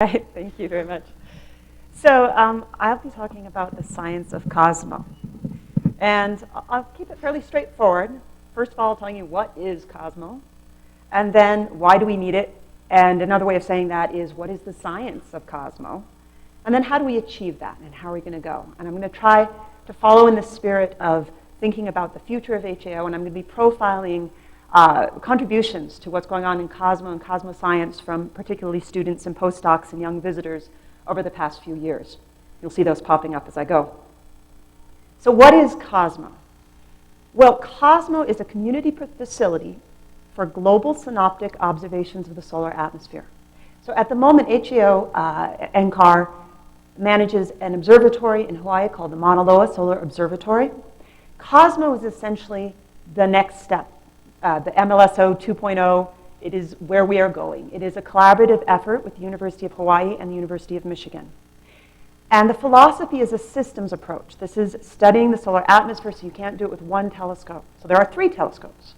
Right, thank you very much. So I'll be talking about the science of Cosmo. And I'll keep it fairly straightforward. First of all, telling you what is Cosmo, and then why do we need it? And another way of saying that is what is the science of Cosmo? And then how do we achieve that, and how are we going to go? And I'm going to try to follow in the spirit of thinking about the future of HAO, and I'm going to be profiling contributions to what's going on in Cosmo and cosmoscience from particularly students and postdocs and young visitors over the past few years. You'll see those popping up as I go. So what is Cosmo? Well, Cosmo is a community facility for global synoptic observations of the solar atmosphere. So at the moment, HAO NCAR manages an observatory in Hawaii called the Mauna Loa Solar Observatory. Cosmo is essentially the next step. The MLSO 2.0, it is where we are going. It is a collaborative effort with the University of Hawaii and the University of Michigan. And the philosophy is a systems approach. This is studying the solar atmosphere, so you can't do it with one telescope. So there are 3 telescopes.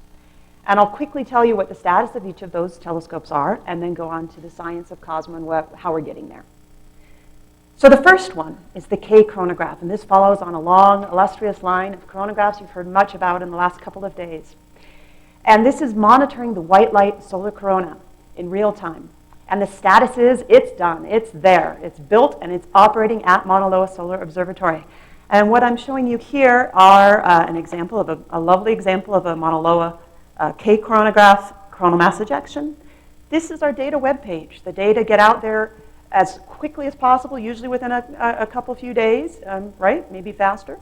And I'll quickly tell you what the status of each of those telescopes are, and then go on to the science of Cosmo and how we're getting there. So the first one is the Coronagraph, and this follows on a long, illustrious line of coronagraphs you've heard much about in the last couple of days. And this is monitoring the white light solar corona in real time. And the status is, it's done, it's there, it's built, and it's operating at Mauna Loa Solar Observatory. And what I'm showing you here are an example of a lovely example of a Mauna Loa Coronagraph coronal mass ejection. This is our data web page. The data get out there as quickly as possible, usually within a few days, right? Maybe faster.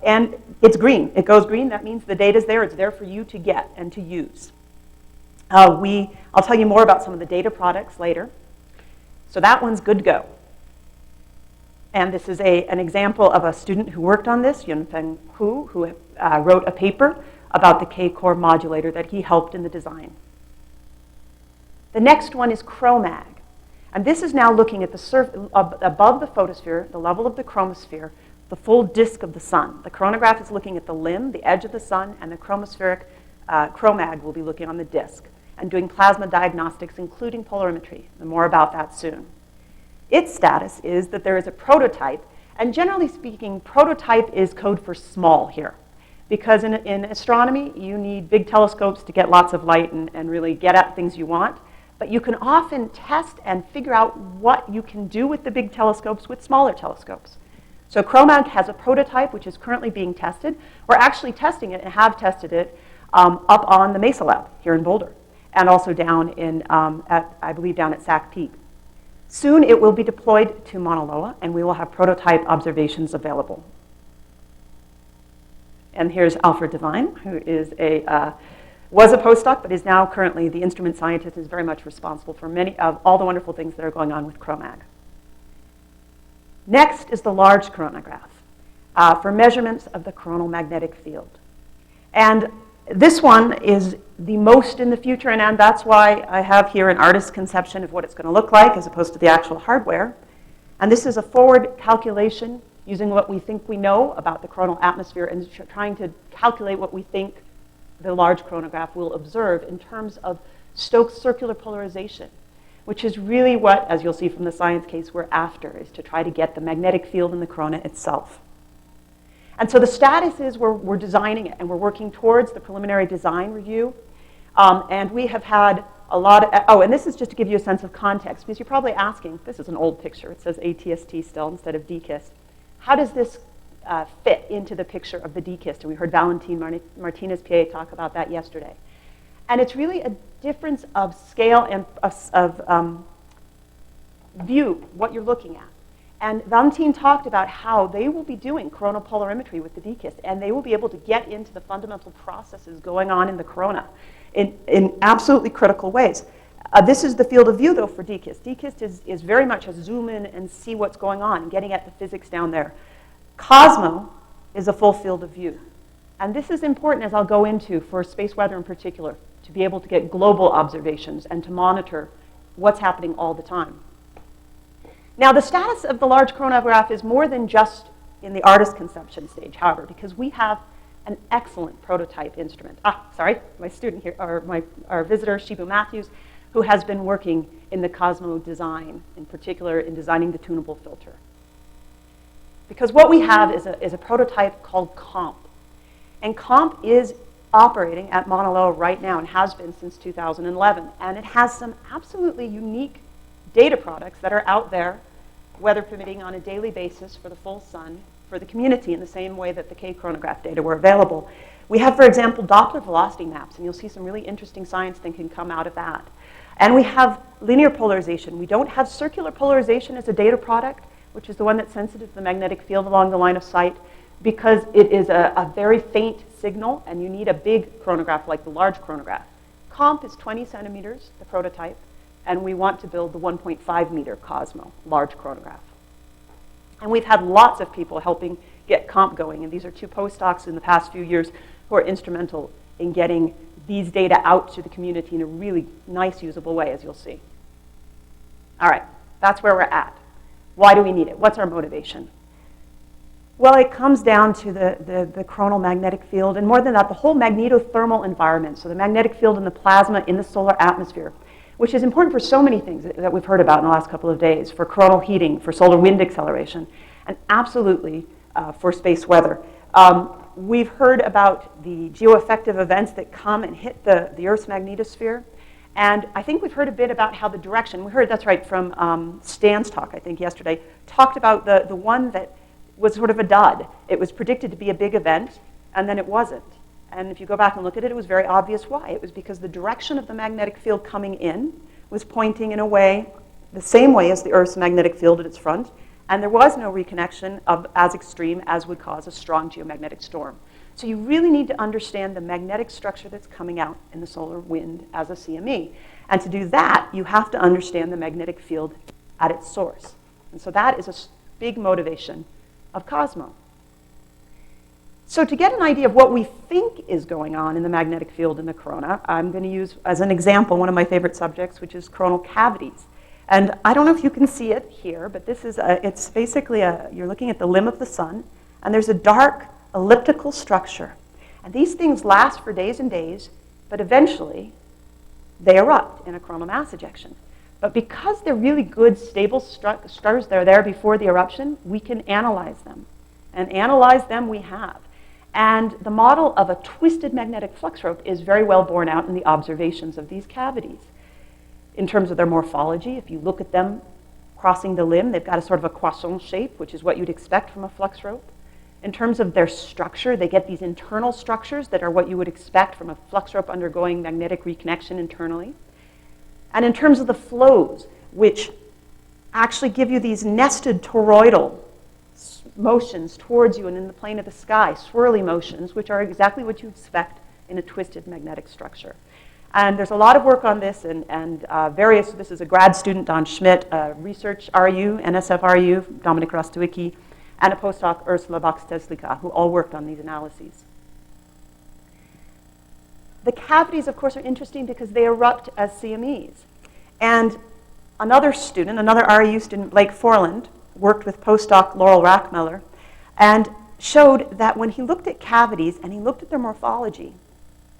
And it's green. It goes green. That means the data's there. It's there for you to get and to use. I'll tell you more about some of the data products later. So that one's good to go. And this is an example of a student who worked on this, Yunfeng Hu, who wrote a paper about the K-core modulator that he helped in the design. The next one is CROMag. And this is now looking at the above the photosphere, the level of the chromosphere, the full disk of the sun. The Coronagraph is looking at the limb, the edge of the sun, and the chromospheric CROMag will be looking on the disk and doing plasma diagnostics, including polarimetry. And more about that soon. Its status is that there is a prototype, and generally speaking, prototype is code for small here. Because in astronomy, you need big telescopes to get lots of light and really get at things you want. But you can often test and figure out what you can do with the big telescopes with smaller telescopes. So CROMag has a prototype which is currently being tested. We're actually testing it and have tested it up on the Mesa Lab here in Boulder, and also down I believe down at Sac Peak. Soon it will be deployed to Mauna Loa, and we will have prototype observations available. And here's Alfred Devine, who is was a postdoc, but is now currently the instrument scientist, is very much responsible for many of all the wonderful things that are going on with CROMag. Next is the large Coronagraph for measurements of the coronal magnetic field. And this one is the most in the future, and that's why I have here an artist's conception of what it's going to look like as opposed to the actual hardware. And this is a forward calculation using what we think we know about the coronal atmosphere and trying to calculate what we think the large Coronagraph will observe in terms of Stokes circular polarization, which is really what, as you'll see from the science case, we're after, is to try to get the magnetic field in the corona itself. And so the status is we're designing it, and we're working towards the preliminary design review. And we have had a lot of, and this is just to give you a sense of context, because you're probably asking, this is an old picture, it says ATST still instead of DKIST. How does this fit into the picture of the DKIST? And we heard Valentin Martinez PA talk about that yesterday. And it's really a difference of scale and of view, what you're looking at. And Valentin talked about how they will be doing coronal polarimetry with the DKIST, and they will be able to get into the fundamental processes going on in the corona in absolutely critical ways. This is the field of view, though, for DKIST. DKIST is very much a zoom in and see what's going on, and getting at the physics down there. Cosmo is a full field of view. And this is important, as I'll go into, for space weather in particular, to be able to get global observations and to monitor what's happening all the time. Now, the status of the large Coronagraph is more than just in the artist conception stage, however, because we have an excellent prototype instrument. Sorry, my student here, or our visitor, Shibu Matthews, who has been working in the Cosmo design, in particular in designing the tunable filter. Because what we have is a prototype called COMP. And COMP is operating at Mauna Loa right now and has been since 2011. And it has some absolutely unique data products that are out there, weather permitting, on a daily basis for the full sun, for the community, in the same way that the Chronograph data were available. We have, for example, Doppler velocity maps, and you'll see some really interesting science that can come out of that. And we have linear polarization. We don't have circular polarization as a data product, which is the one that's sensitive to the magnetic field along the line of sight, because it is a very faint signal, and you need a big chronograph like the large chronograph. COMP is 20 centimeters, the prototype, and we want to build the 1.5 meter Cosmo, large chronograph. And we've had lots of people helping get COMP going, and these are two postdocs in the past few years who are instrumental in getting these data out to the community in a really nice, usable way, as you'll see. All right, that's where we're at. Why do we need it? What's our motivation? Well, it comes down to the coronal magnetic field, and more than that, the whole magnetothermal environment, so the magnetic field in the plasma in the solar atmosphere, which is important for so many things that we've heard about in the last couple of days, for coronal heating, for solar wind acceleration, and absolutely for space weather. We've heard about the geoaffective events that come and hit the Earth's magnetosphere, and I think we've heard a bit about how the direction, we heard, that's right, from Stan's talk, I think, yesterday, talked about the one that was sort of a dud. It was predicted to be a big event, and then it wasn't. And if you go back and look at it, it was very obvious why. It was because the direction of the magnetic field coming in was pointing in a way, the same way as the Earth's magnetic field at its front, and there was no reconnection of as extreme as would cause a strong geomagnetic storm. So you really need to understand the magnetic structure that's coming out in the solar wind as a CME. And to do that, you have to understand the magnetic field at its source. And so that is a big motivation of Cosmo. So to get an idea of what we think is going on in the magnetic field in the corona, I'm going to use as an example one of my favorite subjects, which is coronal cavities. And I don't know if you can see it here, but this is it's basically you're looking at the limb of the sun, and there's a dark elliptical structure. And these things last for days and days, but eventually they erupt in a coronal mass ejection. But because they're really good, stable structures, they're there before the eruption, we can analyze them. And analyze them we have. And the model of a twisted magnetic flux rope is very well borne out in the observations of these cavities. In terms of their morphology, if you look at them crossing the limb, they've got a sort of a croissant shape, which is what you'd expect from a flux rope. In terms of their structure, they get these internal structures that are what you would expect from a flux rope undergoing magnetic reconnection internally. And in terms of the flows, which actually give you these nested toroidal motions towards you and in the plane of the sky, swirly motions, which are exactly what you expect in a twisted magnetic structure. And there's a lot of work on this, and this is a grad student, Don Schmidt, research RU, NSF-RU, Dominic Rostowicki, and a postdoc, Ursula Box-Teslika, who all worked on these analyses. The cavities, of course, are interesting because they erupt as CMEs. And another student, another RU student, Blake Forland, worked with postdoc Laurel Rackmiller, and showed that when he looked at cavities and he looked at their morphology,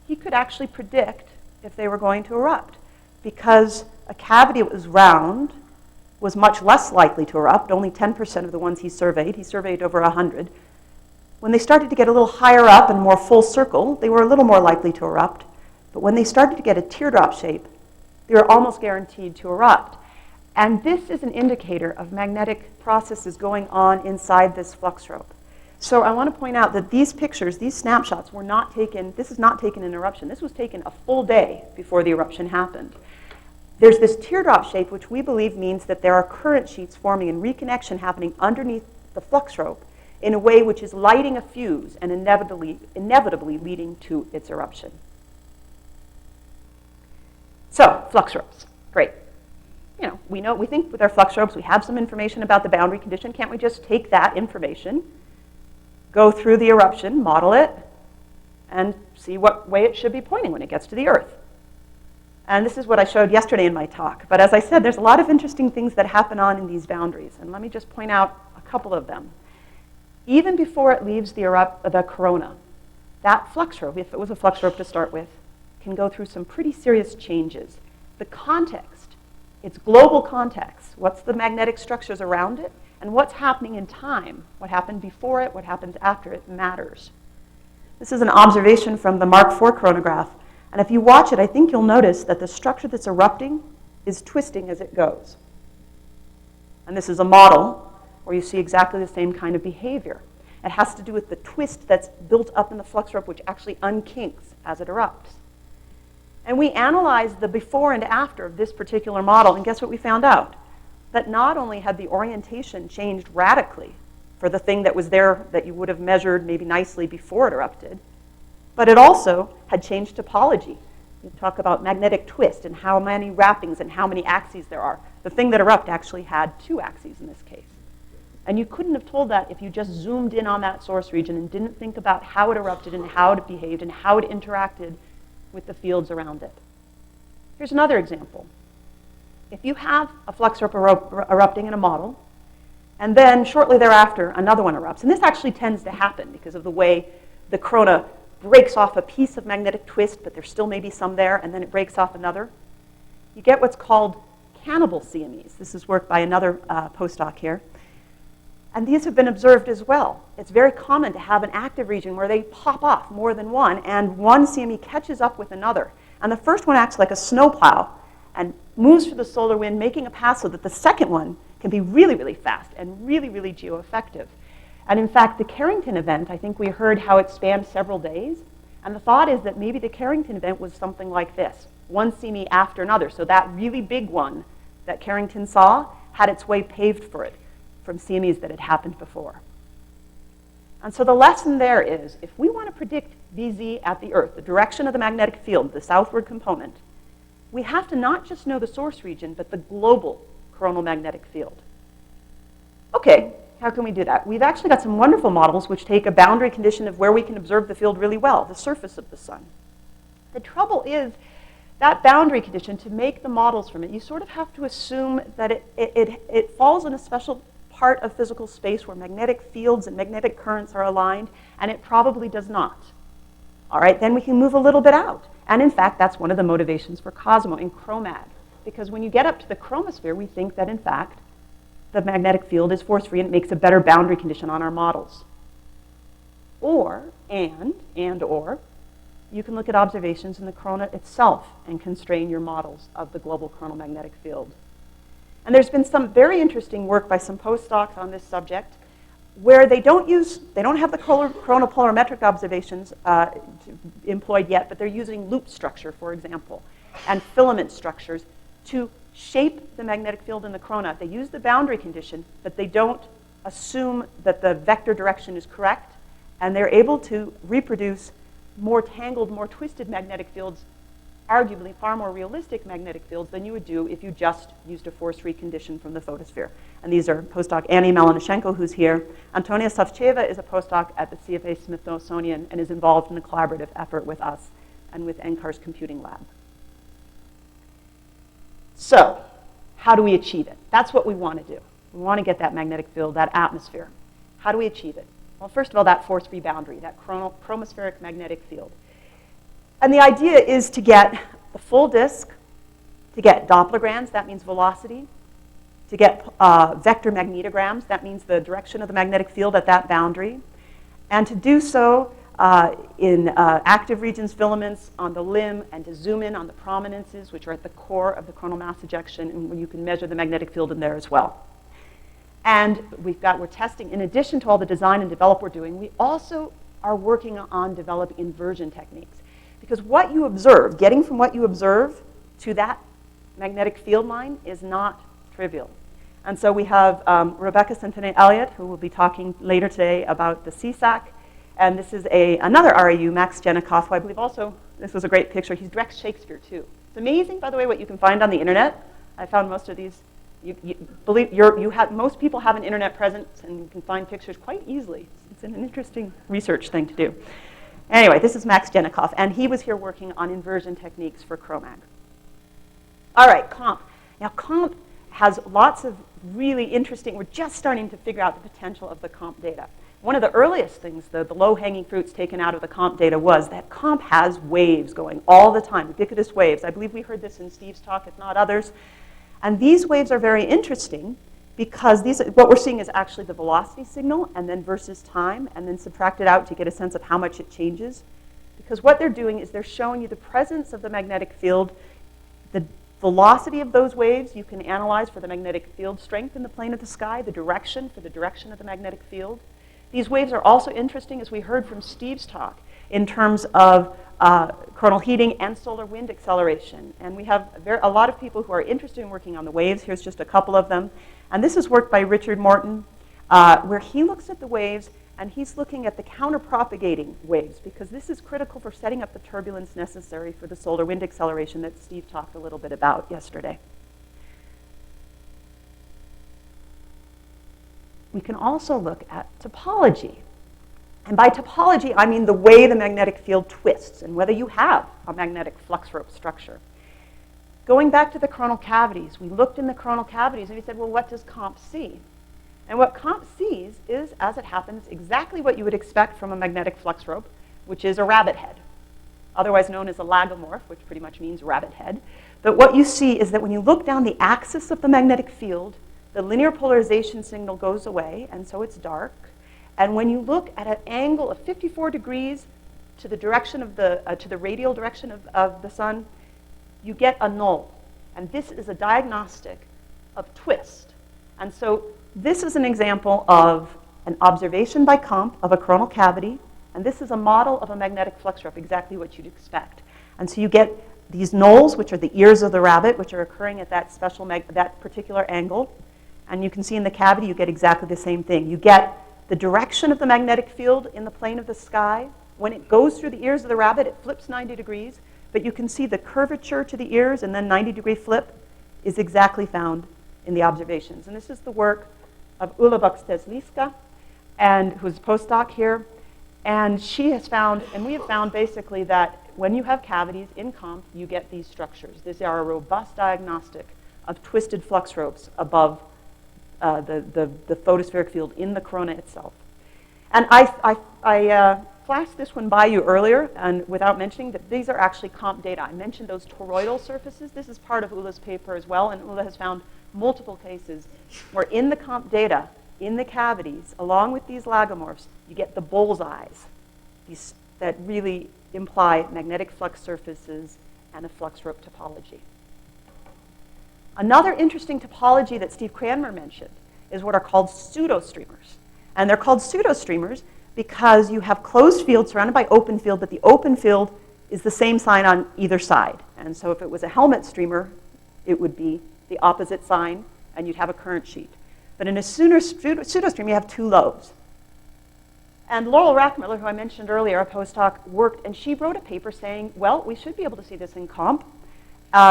he could actually predict if they were going to erupt, because a cavity that was round was much less likely to erupt, only 10% of the ones he surveyed over 100. When they started to get a little higher up and more full circle, they were a little more likely to erupt, but when they started to get a teardrop shape, they were almost guaranteed to erupt. And this is an indicator of magnetic processes going on inside this flux rope. So I want to point out that these pictures, these snapshots, were not taken, this is not taken in eruption. This was taken a full day before the eruption happened. There's this teardrop shape, which we believe means that there are current sheets forming and reconnection happening underneath the flux rope in a way which is lighting a fuse and inevitably leading to its eruption. So, flux ropes, great. We think with our flux ropes we have some information about the boundary condition. Can't we just take that information, go through the eruption, model it, and see what way it should be pointing when it gets to the Earth? And this is what I showed yesterday in my talk. But as I said, there's a lot of interesting things that happen on in these boundaries. And let me just point out a couple of them. Even before it leaves the corona, that flux rope, if it was a flux rope to start with, can go through some pretty serious changes. the context, its global context, what's the magnetic structures around it, and what's happening in time, what happened before it, what happens after it matters. This is an observation from the Mark IV chronograph. And if you watch it, I think you'll notice that the structure that's erupting is twisting as it goes. And this is a model where you see exactly the same kind of behavior. It has to do with the twist that's built up in the flux rope, which actually unkinks as it erupts. And we analyzed the before and after of this particular model, and guess what we found out? That not only had the orientation changed radically for the thing that was there that you would have measured maybe nicely before it erupted, but it also had changed topology. You talk about magnetic twist and how many wrappings and how many axes there are. The thing that erupted actually had 2 axes in this case. And you couldn't have told that if you just zoomed in on that source region and didn't think about how it erupted and how it behaved and how it interacted with the fields around it. Here's another example. If you have a flux rope erupting in a model, and then shortly thereafter another one erupts, and this actually tends to happen because of the way the corona breaks off a piece of magnetic twist, but there still may be some there, and then it breaks off another, you get what's called cannibal CMEs. This is work by another postdoc here. And these have been observed as well. It's very common to have an active region where they pop off more than one, and one CME catches up with another. And the first one acts like a snowplow and moves through the solar wind, making a path so that the second one can be really, really fast and really, really geo-effective. And in fact, the Carrington event, I think we heard how it spanned several days. And the thought is that maybe the Carrington event was something like this, one CME after another. So that really big one that Carrington saw had its way paved for it from CMEs that had happened before. And so the lesson there is, if we want to predict VZ at the Earth, the direction of the magnetic field, the southward component, we have to not just know the source region, but the global coronal magnetic field. Okay, how can we do that? We've actually got some wonderful models which take a boundary condition of where we can observe the field really well, the surface of the sun. The trouble is that boundary condition, to make the models from it, you sort of have to assume that it falls in a special part of physical space where magnetic fields and magnetic currents are aligned, and it probably does not. All right, then we can move a little bit out. And in fact, that's one of the motivations for Cosmo and CROMag. Because when you get up to the chromosphere, we think that in fact, the magnetic field is force-free and it makes a better boundary condition on our models. Or, or, you can look at observations in the corona itself and constrain your models of the global coronal magnetic field. And there's been some very interesting work by some postdocs on this subject where they don't have the coronal polarimetric observations employed yet, but they're using loop structure, for example, and filament structures to shape the magnetic field in the corona. They use the boundary condition, but they don't assume that the vector direction is correct, and they're able to reproduce more tangled, more twisted magnetic fields, arguably far more realistic magnetic fields than you would do if you just used a force-free condition from the photosphere. And these are postdoc Annie Melanishenko, who's here. Antonia Savcheva is a postdoc at the CFA Smithsonian and is involved in a collaborative effort with us and with NCAR's computing lab. So, how do we achieve it? That's what we want to do. We want to get that magnetic field, that atmosphere. How do we achieve it? Well, first of all, that force-free boundary, that chromospheric magnetic field. And the idea is to get the full disk, to get Dopplergrams, that means velocity, to get vector magnetograms, that means the direction of the magnetic field at that boundary, and to do so in active regions, filaments on the limb, and to zoom in on the prominences, which are at the core of the coronal mass ejection, and you can measure the magnetic field in there as well. And we're testing, in addition to all the design and develop we're doing, we also are working on developing inversion techniques. Because what you observe, getting from what you observe to that magnetic field line is not trivial. And so we have Rebecca Centenay-Elliott, who will be talking later today about the CSAC. And this is another RAU, Max Jenikoff, who I believe also, this was a great picture. He's directs Shakespeare, too. It's amazing, by the way, what you can find on the internet. I found most of these. Most people have an internet presence, and you can find pictures quite easily. It's an interesting research thing to do. Anyway, this is Max Jenikoff, and he was here working on inversion techniques for CROMag. All right, COMP. Now, COMP has lots of really interesting, we're just starting to figure out the potential of the COMP data. one of the earliest things, the low-hanging fruits taken out of the COMP data was that COMP has waves going all the time, ubiquitous waves. I believe we heard this in Steve's talk, if not others. And these waves are very interesting because what we're seeing is actually the velocity signal and then versus time and then subtract it out to get a sense of how much it changes. Because what they're doing is they're showing you the presence of the magnetic field, the velocity of those waves you can analyze for the magnetic field strength in the plane of the sky, the direction for the direction of the magnetic field. These waves are also interesting, as we heard from Steve's talk, in terms of coronal heating and solar wind acceleration. And we have a lot of people who are interested in working on the waves. Here's just a couple of them. And this is work by Richard Morton, where he looks at the waves and he's looking at the counter-propagating waves, because this is critical for setting up the turbulence necessary for the solar wind acceleration that Steve talked a little bit about yesterday. We can also look at topology. And by topology, I mean the way the magnetic field twists and whether you have a magnetic flux rope structure. Going back to the coronal cavities, we looked in the coronal cavities and we said, well, what does COMP see? And what COMP sees is, as it happens, exactly what you would expect from a magnetic flux rope, which is a rabbit head, otherwise known as a lagomorph, which pretty much means rabbit head. But what you see is that when you look down the axis of the magnetic field, the linear polarization signal goes away, and so it's dark. And when you look at an angle of 54 degrees to the direction of to the radial direction of the sun, you get a null. And this is a diagnostic of twist. And so this is an example of an observation by COMP of a coronal cavity, and this is a model of a magnetic flux rope, exactly what you'd expect. And so you get these nulls, which are the ears of the rabbit, which are occurring at that that particular angle. And you can see in the cavity, you get exactly the same thing. You get the direction of the magnetic field in the plane of the sky. When it goes through the ears of the rabbit, it flips 90 degrees, but you can see the curvature to the ears and then 90-degree flip is exactly found in the observations. And this is the work of Ula Buxtes-Liska, and who's a postdoc here. And she has found, and we have found basically that when you have cavities in COMP, you get these structures. These are a robust diagnostic of twisted flux ropes above the photospheric field in the corona itself. And I flashed this one by you earlier, and without mentioning that these are actually COMP data. I mentioned those toroidal surfaces. This is part of Ula's paper as well, and Ula has found multiple cases where in the COMP data, in the cavities, along with these lagomorphs, you get the bullseyes, these that really imply magnetic flux surfaces and a flux rope topology. Another interesting topology that Steve Cranmer mentioned is what are called pseudostreamers. And they're called pseudostreamers because you have closed field surrounded by open field, but the open field is the same sign on either side. And so if it was a helmet streamer, it would be the opposite sign, and you'd have a current sheet. But in a pseudostream, you have two lobes. And Laurel Rackmiller, who I mentioned earlier, a postdoc, worked, and she wrote a paper saying, well, we should be able to see this in COMP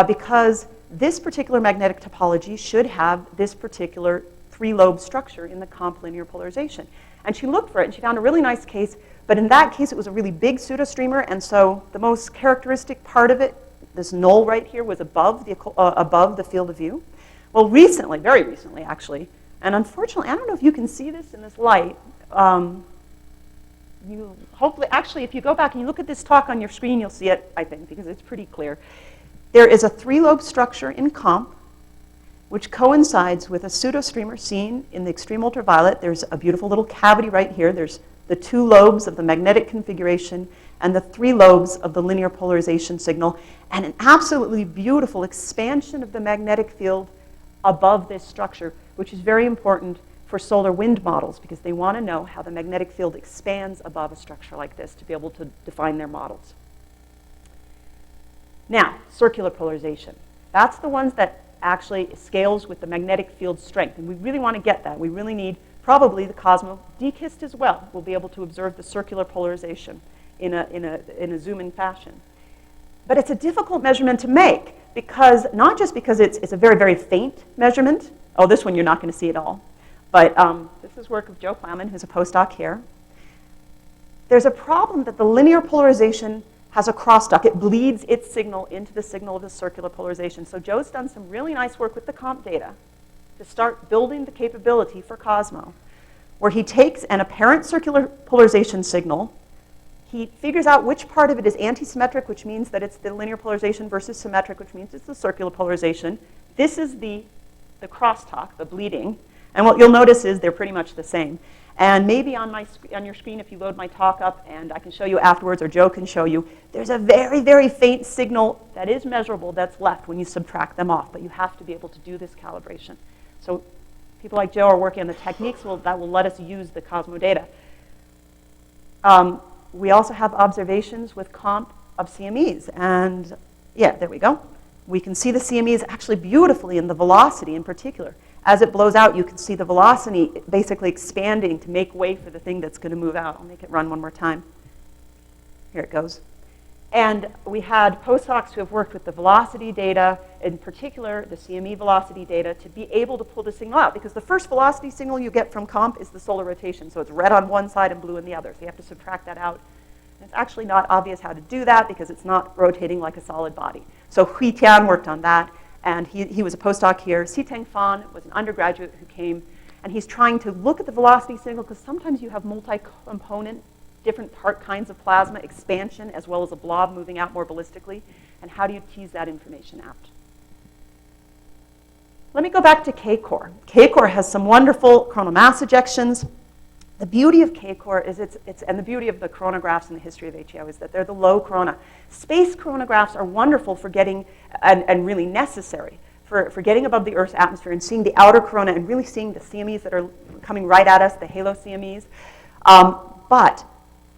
because this particular magnetic topology should have this particular three-lobe structure in the COMP linear polarization. And she looked for it, and she found a really nice case, but in that case, it was a really big pseudostreamer, and so the most characteristic part of it, this null right here, was above the field of view. Well, recently, very recently actually, and unfortunately, I don't know if you can see this in this light. You hopefully, actually, if you go back and you look at this talk on your screen, you'll see it, I think, because it's pretty clear. There is a three-lobe structure in COMP, which coincides with a pseudostreamer seen in the extreme ultraviolet. There's a beautiful little cavity right here. There's the two lobes of the magnetic configuration and the three lobes of the linear polarization signal, and an absolutely beautiful expansion of the magnetic field above this structure, which is very important for solar wind models because they want to know how the magnetic field expands above a structure like this to be able to define their models. Now, circular polarization. That's the ones that actually scales with the magnetic field strength, and we really want to get that. We really need probably the Cosmo DKIST as well. We'll be able to observe the circular polarization in a zoom-in fashion. But it's a difficult measurement to make because, not just because it's a very, very faint measurement. Oh, this one you're not going to see at all. But this is work of Joe Plowman, who's a postdoc here. There's a problem that the linear polarization has a crosstalk. It bleeds its signal into the signal of the circular polarization. So Joe's done some really nice work with the COMP data to start building the capability for Cosmo, where he takes an apparent circular polarization signal. He figures out which part of it is anti-symmetric, which means that it's the linear polarization, versus symmetric, which means it's the circular polarization. This is the crosstalk, the bleeding. And what you'll notice is they're pretty much the same. And maybe on your screen, if you load my talk up, and I can show you afterwards, or Joe can show you, there's a very, very faint signal that is measurable that's left when you subtract them off. But you have to be able to do this calibration. So people like Joe are working on the techniques that will let us use the Cosmo data. We also have observations with comp of CMEs. And yeah, there we go. We can see the CMEs actually beautifully in the velocity in particular. As it blows out, you can see the velocity basically expanding to make way for the thing that's going to move out. I'll make it run one more time. Here it goes. And we had postdocs who have worked with the velocity data, in particular the CME velocity data, to be able to pull the signal out. Because the first velocity signal you get from comp is the solar rotation. So it's red on one side and blue on the other. So you have to subtract that out. And it's actually not obvious how to do that because it's not rotating like a solid body. So Hui Tian worked on that. And he was a postdoc here. Xiteng Fan was an undergraduate who came. And he's trying to look at the velocity signal because sometimes you have multi-component different kinds of plasma, expansion, as well as a blob moving out more ballistically, and how do you tease that information out? Let me go back to K-core. K-core has some wonderful coronal mass ejections. The beauty of K-core is and the beauty of the coronagraphs in the history of HAO is that they're the low corona. Space coronagraphs are wonderful for getting, and really necessary, for getting above the Earth's atmosphere and seeing the outer corona and really seeing the CMEs that are coming right at us, the halo CMEs. But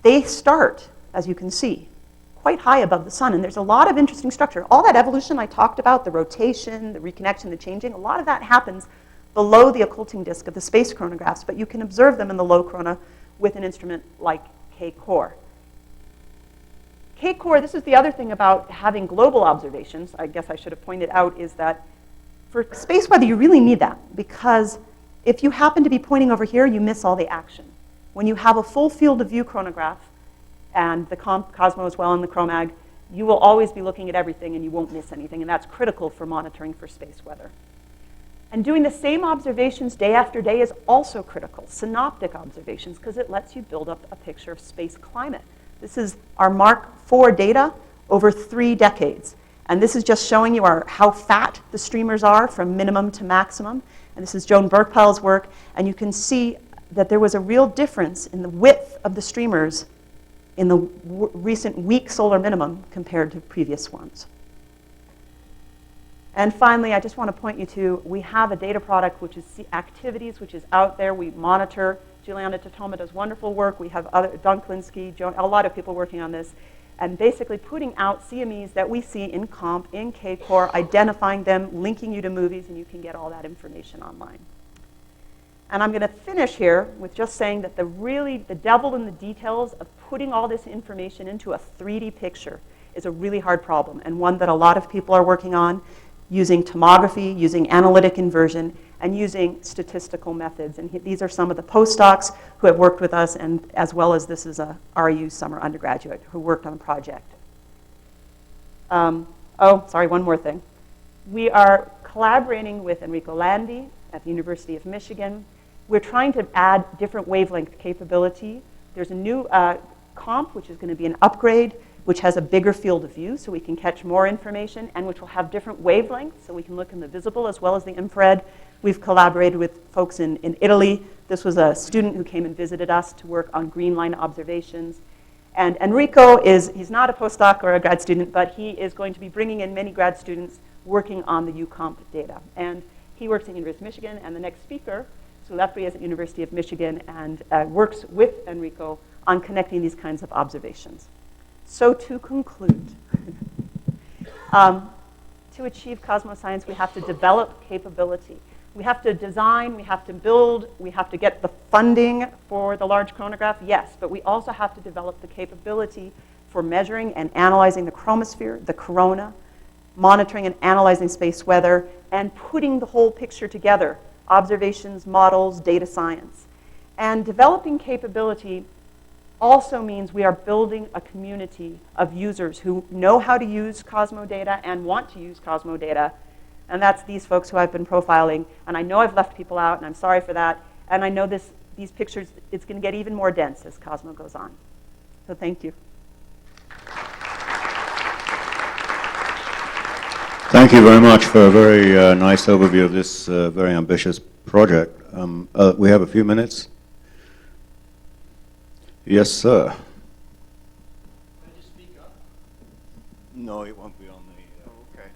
they start, as you can see, quite high above the sun, and there's a lot of interesting structure. All that evolution I talked about, the rotation, the reconnection, the changing, a lot of that happens below the occulting disk of the space coronagraphs, but you can observe them in the low corona with an instrument like K-core. K-core, this is the other thing about having global observations, I guess I should have pointed out, is that for space weather, you really need that, because if you happen to be pointing over here, you miss all the action. When you have a full field of view chronograph, and the Cosmo as well and the CROMag, you will always be looking at everything and you won't miss anything, and that's critical for monitoring for space weather. And doing the same observations day after day is also critical, synoptic observations, because it lets you build up a picture of space climate. This is our Mark IV data over 3 decades. And this is just showing you how fat the streamers are from minimum to maximum. And this is Joan Burkpil's work, and you can see that there was a real difference in the width of the streamers in the recent weak solar minimum compared to previous ones. And finally, I just want to point you to, we have a data product which is activities, which is out there. We monitor. Juliana Totoma does wonderful work. We have Don Klinsky, a lot of people working on this, and basically putting out CMEs that we see in comp, in K-core, identifying them, linking you to movies, and you can get all that information online. And I'm going to finish here with just saying that the devil in the details of putting all this information into a 3D picture is a really hard problem, and one that a lot of people are working on using tomography, using analytic inversion, and using statistical methods. And these are some of the postdocs who have worked with us, and as well as this is a RU summer undergraduate who worked on the project. One more thing. We are collaborating with Enrico Landi at the University of Michigan. We're trying to add different wavelength capability. There's a new comp, which is going to be an upgrade, which has a bigger field of view, so we can catch more information, and which will have different wavelengths, so we can look in the visible as well as the infrared. We've collaborated with folks in Italy. This was a student who came and visited us to work on green line observations. And Enrico he's not a postdoc or a grad student, but he is going to be bringing in many grad students working on the UComp data. And he works at the University of Michigan, and the next speaker, Lepri, is at the University of Michigan, and works with Enrico on connecting these kinds of observations. So to conclude, to achieve Cosmo science, we have to develop capability. We have to design, we have to build, we have to get the funding for the large chronograph, yes, but we also have to develop the capability for measuring and analyzing the chromosphere, the corona, monitoring and analyzing space weather, and putting the whole picture together, observations, models, data science. And developing capability also means we are building a community of users who know how to use Cosmo data and want to use Cosmo data. And that's these folks who I've been profiling. And I know I've left people out, and I'm sorry for that. And I know these these pictures, it's going to get even more dense as Cosmo goes on. So thank you. Thank you very much for a very nice overview of this very ambitious project. We have a few minutes. Yes, sir. Can I just speak up? No, it won't be on the... Okay.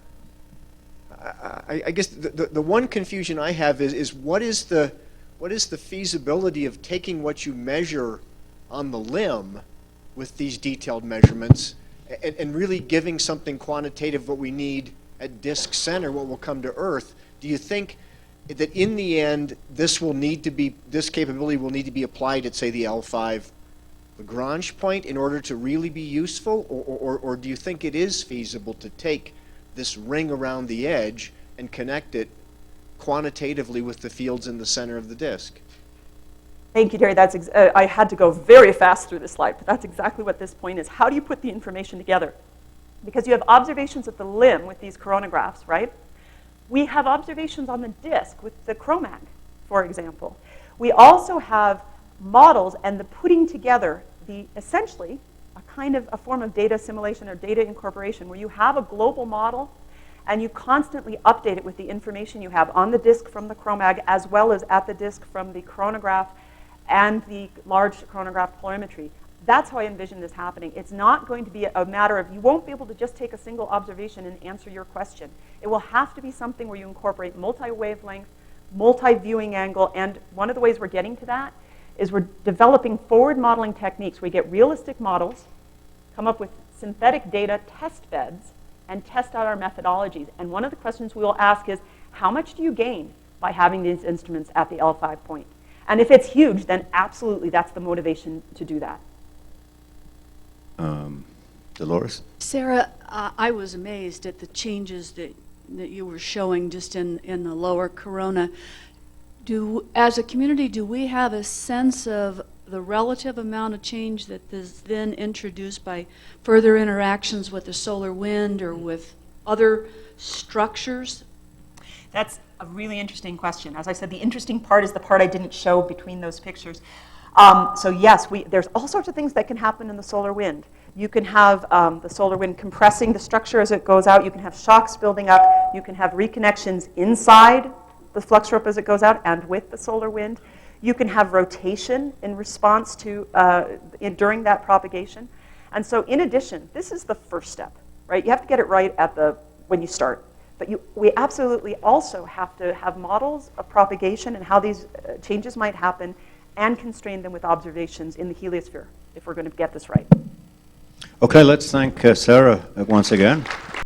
I guess the one confusion I have is what is the feasibility of taking what you measure on the limb with these detailed measurements and really giving something quantitative what we need at disk center, what will come to Earth? Do you think that in the end this capability will need to be applied at, say, the L5 Lagrange point in order to really be useful, or do you think it is feasible to take this ring around the edge and connect it quantitatively with the fields in the center of the disk? Thank you, Terry. I had to go very fast through this slide, but that's exactly what this point is. How do you put the information together? Because you have observations at the limb with these coronagraphs, right? We have observations on the disk with the CROMag, for example. We also have models and the putting together essentially a form of data assimilation or data incorporation where you have a global model and you constantly update it with the information you have on the disk from the CROMag as well as at the disk from the Coronagraph and the large Chronograph polarimetry. That's how I envision this happening. It's not going to be a matter of, you won't be able to just take a single observation and answer your question. It will have to be something where you incorporate multi-wavelength, multi-viewing angle, and one of the ways we're getting to that is we're developing forward modeling techniques where we get realistic models, come up with synthetic data test beds, and test out our methodologies. And one of the questions we will ask is, how much do you gain by having these instruments at the L5 point? And if it's huge, then absolutely that's the motivation to do that. Dolores? Sarah, I was amazed at the changes that you were showing just in the lower corona. As a community, do we have a sense of the relative amount of change that is then introduced by further interactions with the solar wind or with other structures? That's a really interesting question. As I said, the interesting part is the part I didn't show between those pictures. So yes, there's all sorts of things that can happen in the solar wind. You can have the solar wind compressing the structure as it goes out. You can have shocks building up. You can have reconnections inside the flux rope as it goes out and with the solar wind. You can have rotation in response to, during that propagation. And so in addition, this is the first step, right? You have to get it right when you start. But we absolutely also have to have models of propagation and how these changes might happen and constrain them with observations in the heliosphere if we're going to get this right. Okay, let's thank Sarah once again.